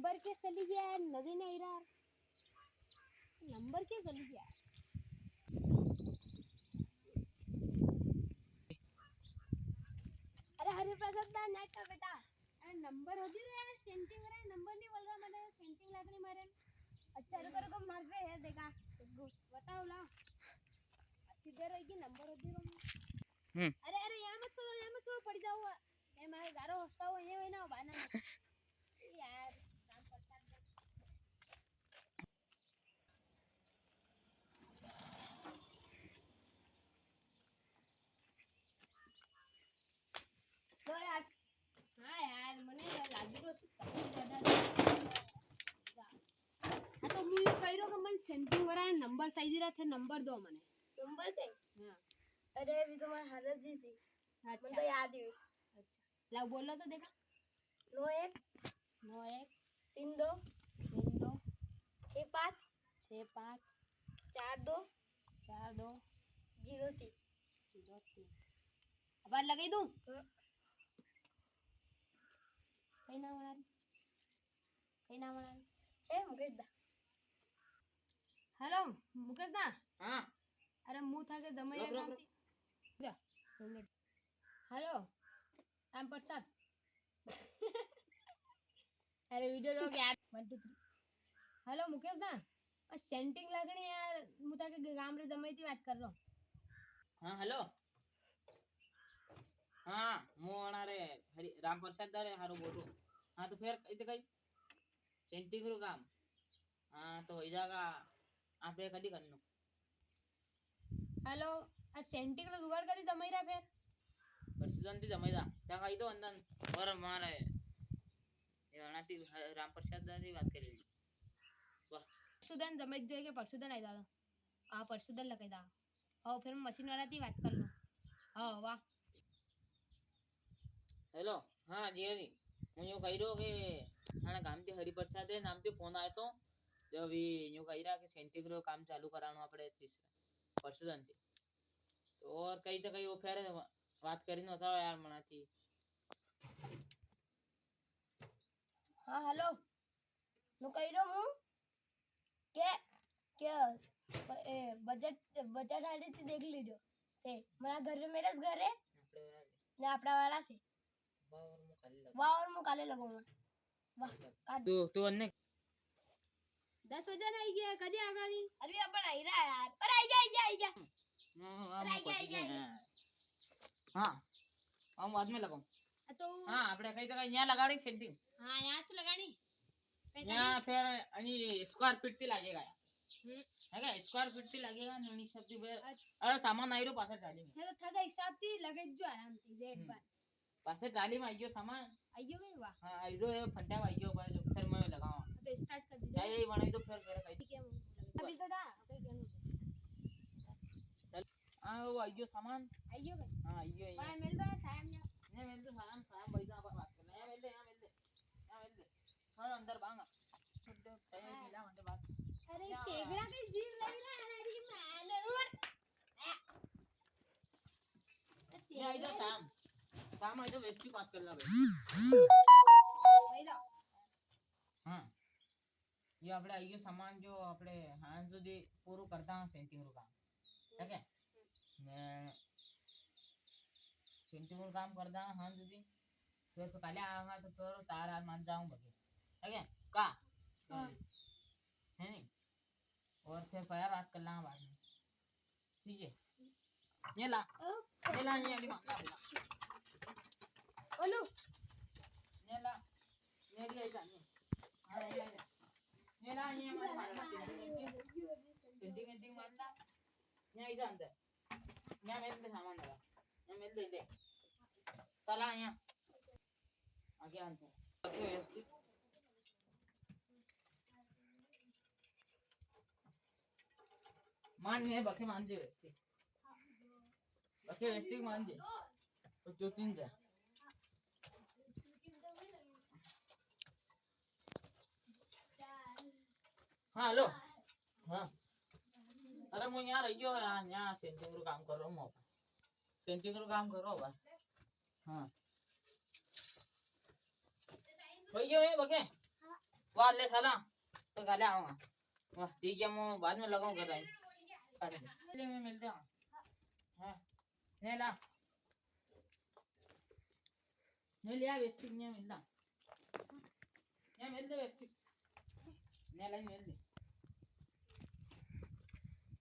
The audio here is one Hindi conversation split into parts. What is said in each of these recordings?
नंबर के चली गया यार, नजर नहीं आ रहा। नंबर के चली गया। अरे हरे प्रसाद दा नाक का बेटा, अरे नंबर होती रे यार, सेंटिंग रे नंबर नहीं बोल रहा, मैंने सेंटिंग लगनी मारे। अच्छा रुको रुको, मार पे है देखा, बताओ ला किधर होगी नंबर होती रो। अरे अरे यहाँ मत सुनो पड़ जाओ, ये मारे गारो हंसता हो ये ना बाना मत यार। राम प्रसाद तो यार, हाँ यार मने लागी रो ज्यादा। हाँ तो मुझे कह रो कि मन सेंटिंग वाला नंबर साइज रहा थे, नंबर दो मने। नंबर के? हाँ। अरे अभी तुम्हारी हालत जी सी। अच्छा। मुझे तो याद ही। अच्छा। ला बोलो तो देखा। 91 91 32 32 65 65 42 42 03 03। अब लगाई दूं? कहीं ना बना रही, कहीं ना बना रही है मुकेश दा। हेलो मुकेश दा। हाँ अरे मुंह था के जमाई रहा थी जा 2 मिनट। हेलो राम प्रसाद। अरे वीडियो लोग यार 1 2 3। हेलो मुकेश दा, सेंटिंग लगनी यार, मुंह था के गांव रे जमाई थी बात कर रहा हूं। हाँ हेलो। हाँ मोना रे हरी राम प्रसाद दा रे हारो बोलो। हाँ तो फिर इते कई सेंटिंग रो काम। हाँ तो हो जाएगा आपे कदी करनो। हेलो आ सेंटिंग रो जुगाड़ कदी जमाई रहा फिर परसुदन ती जमाईदा त्या काही तो अंदन और मारे ये अनाती राम प्रसाद दा री बात करेली वाह परसुदन जमाई जो के परसुदन आई दादा। हाँ परसुदन लगाई दा। हाँ फिर मशीन वाला थी बात कर लो। हाँ वाह। हेलो हाँ जी जी હું યો કહી રહ્યો કે આના ગામથી હરિપ્રસાદ રે નામથી ફોન આવ્યો તો જો વી યો કહી રહ્યા કે સેન્ટિંગ રો કામ ચાલુ કરાવવાનું આપણે પરસુદનથી તો और કઈ તો કઈ ઓફર વાત કરી નતા यार મણાથી। हाँ हेलो मैं कह रहा हूँ કે કે બજેટ બજેટ આડી થી દેખ લીજો તે મારા ઘર મેરા ઘર है ને આપડા वाला से वाह और मैं काले लगाऊंगा वाह काट तू अन्ने 10 बजे आई गया कदी आगामी अरे अपन आई रहा यार अरे आई गया हाँ हम बाद में लगाऊं तो हाँ આપણે કઈ તો કઈ ન્યા લગાડી સેટિંગ हाँ यहाँ से लगानी यहाँ फिर अनि स्क्वायर फीट થી लागेगा है क्या स्क्वायर फीट થી लागेगा नोनी शब्दी अरे सामान आई रो पासे ट्राली में है तो थगा हिसाब थी लगे जो आराम थी रेट बार पासे ट्राली में आइयो सामान आइयो गए वाह हां आई रो है फंटा में आइयो पर फिर मैं लगाऊं तो स्टार्ट कर दीजिए चाहिए बनाई तो फिर कहीं ठीक है अभी तो दा ओके क्या चल हां वो आइयो सामान आइयो गए हां आइयो भाई मिल दो सायम ने मिल दो सामान सामान बैठा बात करना है मिल दे यहां मिल दे थोड़ा अंदर बांगा छोड़ दे चाहिए मिला मतलब बात अरे टेगड़ा के जीव लग रहा है अरे मैंने ये आई तो शाम शाम आई तो वेस्टी बात कर ला भाई भाई दा हां ये આપણે આયો સામાન જો આપણે હાં સુધી પૂરું કરતા સેન્ટિંગ નું કામ ठीक है ને सेंटिंग નું કામ કરતા હાં સુધી फिर तो काले आऊंगा तो फिर तार आर मान जाऊं बगे ठीक है का है नहीं और फिर पैर बात कर लेंगे बाद में ठीक है ये ला ये वाली मांगा बोला ओलो ये ला ये ली आई जानी हां ये ला ये मारना सेंटिंग सेंटिंग मारना ये इधर अंदर यहाँ मेल दे सामान लगा यहाँ मेल दे चला यहाँ आगे आंसर ओके व्यवस्थित मान ने बखे मान जे व्यवस्थित बखे व्यवस्थित मान जे तो जो तीन जा हाँ हेलो हाँ अरे मैं यहाँ रही हूँ यहाँ सेंटिंग रू काम कर रहा हूँ सेंटिंग रू काम कर रहा हूँ हाँ भैया ये बके वाह ले साला तो गाले आऊंगा वाह ठीक है मैं बाद में लगाऊंगा टाइम ले मैं मिलते हैं हां ने ला ने लिया वेस्टिक ने मिलना ने मिल दे वेस्टिक ने लाई मिल दे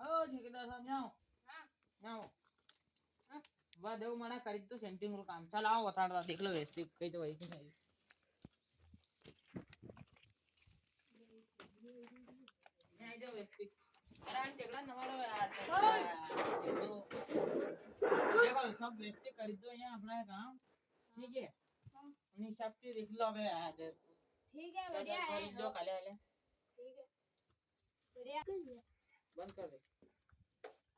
ओ ठेकेदार साहब जाओ हां जाओ वाह देव मना करी तो सेंटिंग रो काम चल आओ बता देख लो वेस्टिक कई तो वही की नहीं नहीं दो वेस्टिक अरे हम टेकड़ा नवालो यार देखो सब वेस्टिक कर दो यहाँ अपना काम ठीक है नहीं सब चीज लिख लोगे यार ठीक है बढ़िया है खरीद लो काले वाले ठीक है बढ़िया बंद कर दे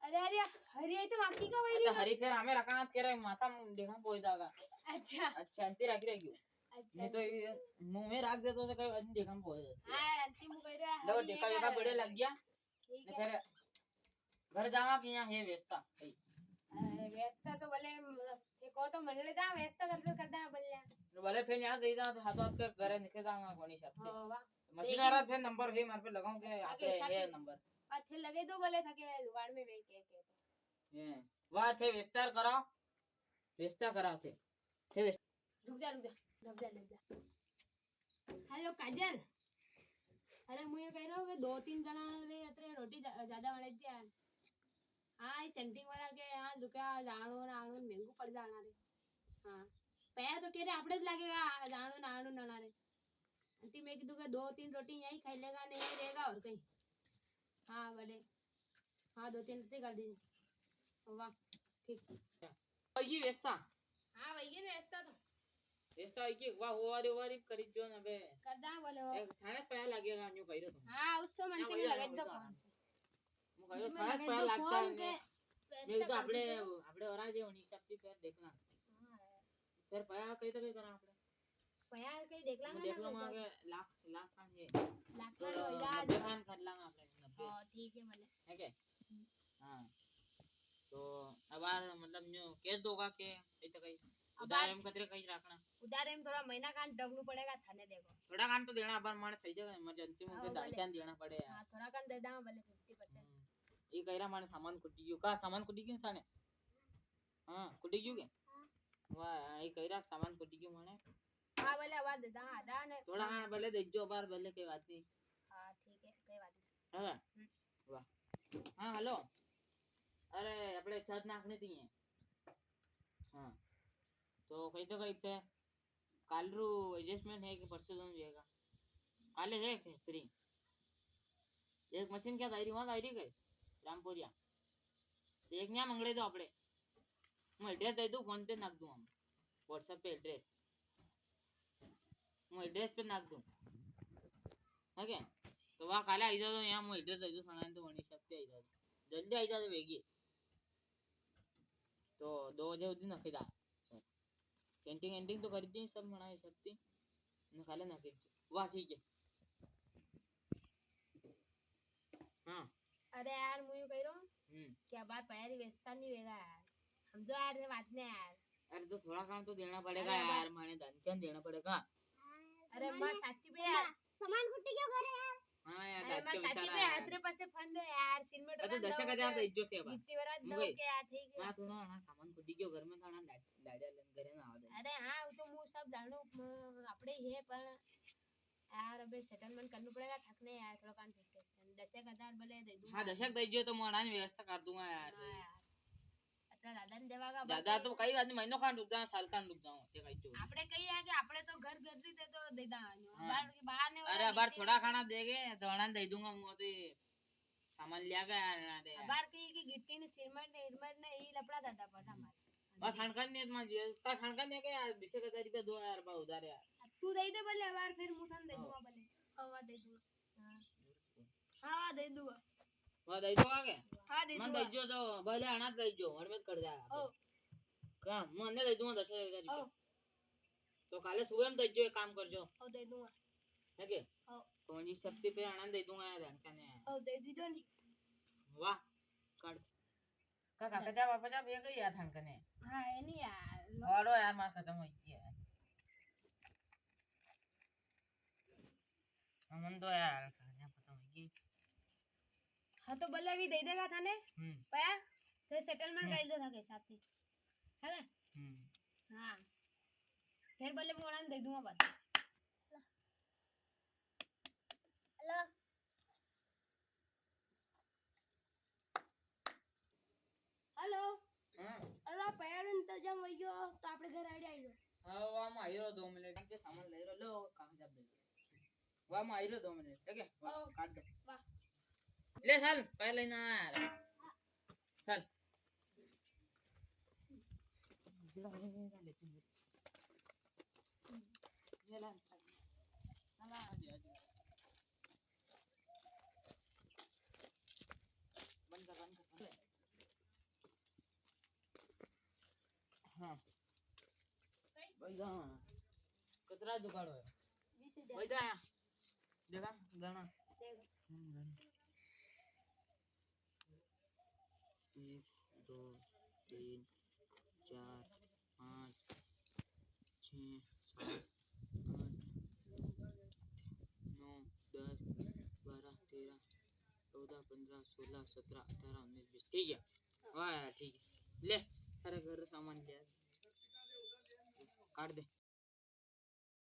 अरे अरे हरी आई तो बाकी का वही अच्छा हरी फिर हमें रखा तेरे माथा में देखा पोई दागा अच्छा अच्छा अंती रख रही क्यों अच्छा नहीं तो मुंह में रख दे तो कहीं अंती देखा पोई हां अंतिम कह रहा है देखो देखा देखा बड़े लग गया ठीक है फिर घर जावा कि यहाँ है व्यस्ता व्यस्त तो बोले ये को तो मंडले दा व्यस्त करदा बोले बोले फिर यहाँ दे दा हाथ हाथ पे घरे निकल जाऊंगा कोनी सब हो वाह मशीन आ रहा फिर नंबर भी मार पे लगाऊं के आके है नंबर अच्छे लगे तो बोले था के दुकान में बेच के ये वाह थे विस्तार कराओ विस्तार कराओ थे रुक जा हेलो काजल अरे मुझे कह रहा हूँ कि 2-3 जना रे अतरे रोटी ज्यादा वाले यार हाँ ये सेंटिंग वाला के यहाँ रुका जानो नानो महंगू पड़ जाना रे हाँ पैसा तो कह रहे आपड़े ज लगेगा जानो नानो नाना रे अंतिम में कीधु के 2-3 रोटी यही खाई लेगा नहीं रहेगा और कहीं हाँ बोले हाँ 2-3 रोटी कर दीजिए वाह ठीक ये व्यस्ता हाँ वही है व्यवस्था तो व्यस्ता है कि वाह होवारी करी जो ना बे कर दा बोले वो थाने पैसा लगेगा न्यू कहिरो तुम हाँ उससे मनते में लगे तो फोन मु कहिरो थाने पैसा लगता है ये तो आपड़े ओरा जे होनी सबकी फिर देखना फिर पैसा कहीं तो कहीं करा आपड़े पैसा कहीं देख लांगे देख लूंगा के लाख खान ये लाख तो का होगा 90 खान कर लांगा आपड़े 90 हां ठीक है बोले है के हां तो अब मतलब न्यू कैश दोगा के कहीं तो कहीं उधार हम कतरे कहीं रखना उधार में थोड़ा महीना कान डबनु पड़ेगा थाने देखो थोड़ा कान तो देना बार माने सही जगह इमरजेंसी में के दायकान देना पड़े यार हां थोड़ा कान दे दा बोले 50% ये कहिरा माने सामान कुटी गयो का सामान कुटी गयो थाने हां कुटी गयो के वाह ये कहिरा सामान कुटी गयो माने हां बोले आवाज दे दा आधा ने थोड़ा हां भले देजो बार भले के बात नहीं हां ठीक है कोई बात नहीं हां वाह हां हेलो अरे अपने छत नाखने थी है हां तो कहीं पे काल रू एडजस्टमेंट है कि परसों दिन जाएगा काले है के फ्री एक मशीन क्या दायरी वहां दायरी गई रामपुरिया एक न्या मंगड़े दो आपड़े मैं एड्रेस दे दूं फोन पे नाख दूं हम व्हाट्सएप पे एड्रेस मैं एड्रेस पे नाख दूं ओके तो वहां काले आई जाओ यहां मैं एड्रेस दे दूं सणान तो वनी सब पे आई जाओ जल्दी आई जाओ वेगी तो 2 बजे उदी नखी दा सेंटिंग एंडिंग तो कर दी सब बनाए सब थी निकाले ना के वाह ठीक है हां अरे यार मुझे कह रहा हूं क्या बात पैरी व्यवस्था नहीं होगा यार हम तो यार से बात नहीं यार अरे तो थोड़ा काम तो देना पड़ेगा यार माने धन क्या देना पड़ेगा अरे मां साथी पे यार सामान कुट्टी क्यों करे यार हां यार अरे मां साथी पे हाथ रे पासे फंद है यार सिलमेट अरे 10,000 दे इज्जत है बा गिट्टी वाला दो के यार ठीक है हां थोड़ा ना सामान को दियो घर में खाना लाड्या घरे ना आवे अरे हां वो तो मु सब जानू आपड़े है पर यार अबे सेटलमेंट करना पड़ेगा ठकने यार थोड़ा कान ठीक है 10,000 बोले दे दूंगा हां 10,000 दे जो तो मैं अनाज व्यवस्था कर दूंगा यार अच्छा दादा ने देवागा दादा तो कई आदमी महीनों खान रुक जाना साल खान रुक जाऊं ते कई तो आपड़े कही है कि आपड़े तो घर गरी थे तो दे दा बाहर ने अरे बार थोड़ा खाना देगे तो अनाज दे दूंगा मुंह तो सामान लिया गया यार ना दे बार कही कि गिट्टी ने सिरमेंट ने इरमेंट ने ई लपड़ा दादा पटा मार बस खानकान ने मां जी का खानकान ने के यार 20,000 रुपया दो यार बा उधार यार तू दे दे बोले बार फिर मुथन दे दूंगा बोले हवा दे दूंगा हां दे दूंगा वो दे दूंगा के हां दे मन दूंगा दे जो तो भले अनाज दे जो और मत कर जा ओ का मन दे दूंगा 10,000 रुपया तो काले सुबह में दे जो एक काम कर जो ओ दे दूंगा है के ओ तो जी शक्ति पे अनाज दे दूंगा यार धन ने ओ दे दीजो नी वाह कर का काका बापा जा ये गई यार धन कने हां है नहीं यार औरो यार मां खत्म हो गई है मन तो यार खाने पता नहीं हाँ तो बल्ले भी दे देगा थाने पया फिर सेटलमेंट हम्म। कर दो था के साथ ही है ना हम्म हाँ फिर बल्ले मोड़ा दे दूंगा बात हेलो हेलो हाँ अरे पया ने तो जम वही गयो तो આપણે ઘર આડી આવી ગયો हाँ वाम आइरो 2 मिनट के सामान ले लो कागज दे दो वाम आइरो 2 मिनट ठीक है काट दो वाह ले चल पहले ना यार चल ये ला चला आजी आजी बंद कर हाँ बैठा कितना जुगाड़ है 20000 बैठा देखा गाना एक दो तीन चार पाँच छः सात आठ नौ 10 12 13 14 15 16 17 18 19 20 ठीक है वाह यार ठीक है ले सारे घर सामान ले काट दे